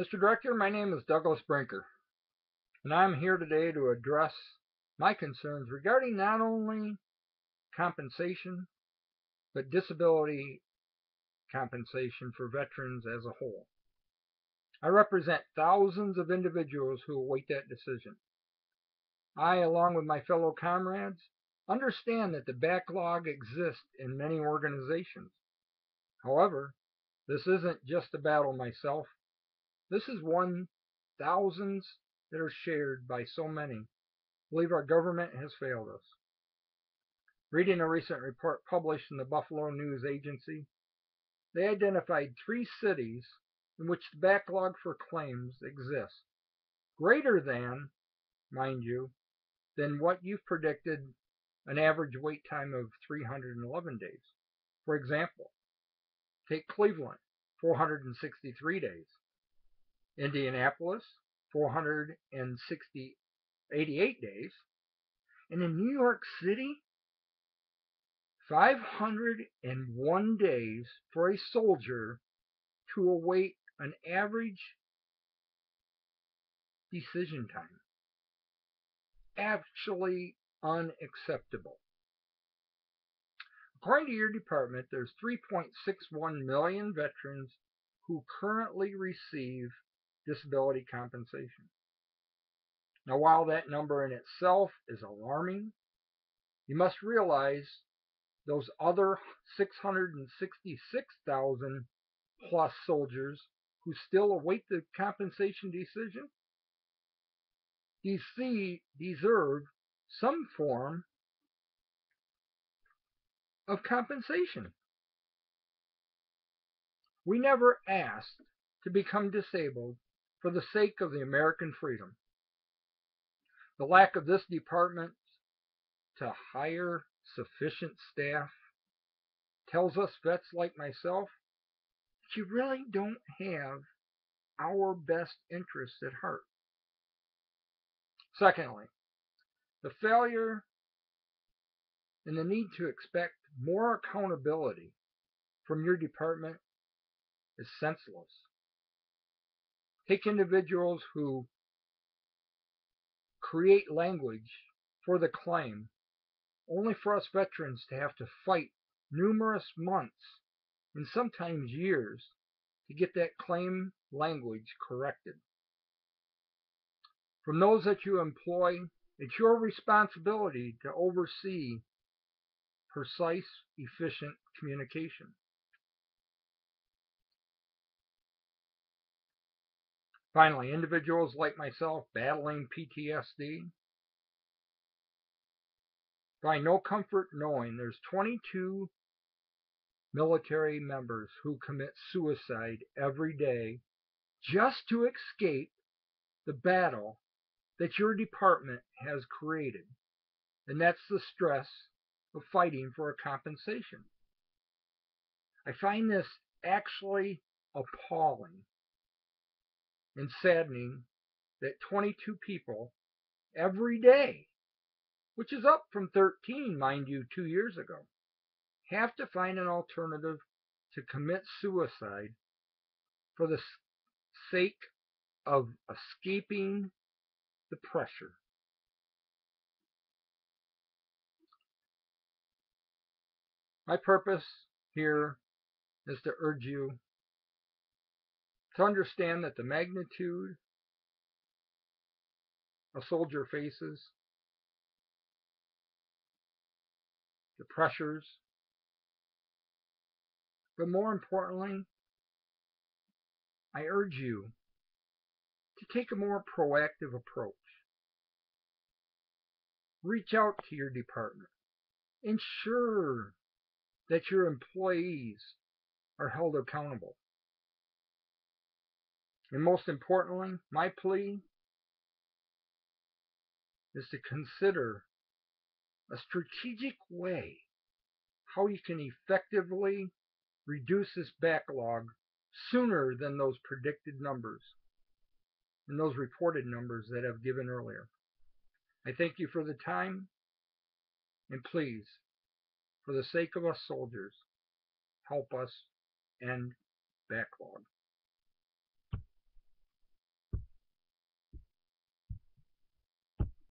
Mr. Director, my name is Douglas Brinker, and I'm here today to address my concerns regarding not only compensation, but disability compensation for veterans as a whole. I represent thousands of individuals who await that decision. I, along with my fellow comrades, understand that the backlog exists in many organizations. However, this isn't just a battle myself. This is one thousands that are shared by so many believe our government has failed us. Reading a recent report published in the Buffalo News Agency, they identified 3 cities in which the backlog for claims exists, greater than, mind you, than what you've predicted an average wait time of 311 days. For example, take Cleveland, 463 days, Indianapolis, 488 days, and in New York City, 501 days for a soldier to await an average decision time. Actually unacceptable. According to your department, there's 3.61 million veterans who currently receive disability compensation. Now, while that number in itself is alarming, you must realize those other 666,000 plus soldiers who still await the compensation decision deserve some form of compensation. We never asked to become disabled for the sake of the American freedom. The lack of this department to hire sufficient staff tells us vets like myself that you really don't have our best interests at heart. Secondly, the failure and the need to expect more accountability from your department is senseless. Take individuals who create language for the claim, only for us veterans to have to fight numerous months and sometimes years to get that claim language corrected. From those that you employ, it's your responsibility to oversee precise, efficient communication. Finally, individuals like myself battling PTSD find no comfort knowing there's 22 military members who commit suicide every day just to escape the battle that your department has created. And that's the stress of fighting for a compensation. I find this actually appalling and saddening that 22 people every day, which is up from 13, mind you, 2 years ago, have to find an alternative to commit suicide for the sake of escaping the pressure. My purpose here is to urge you to understand that the magnitude a soldier faces, the pressures, but more importantly, I urge you to take a more proactive approach. Reach out to your department. Ensure that your employees are held accountable. And most importantly, my plea is to consider a strategic way how you can effectively reduce this backlog sooner than those predicted numbers and those reported numbers that I've given earlier. I thank you for the time, and please, for the sake of us soldiers, help us end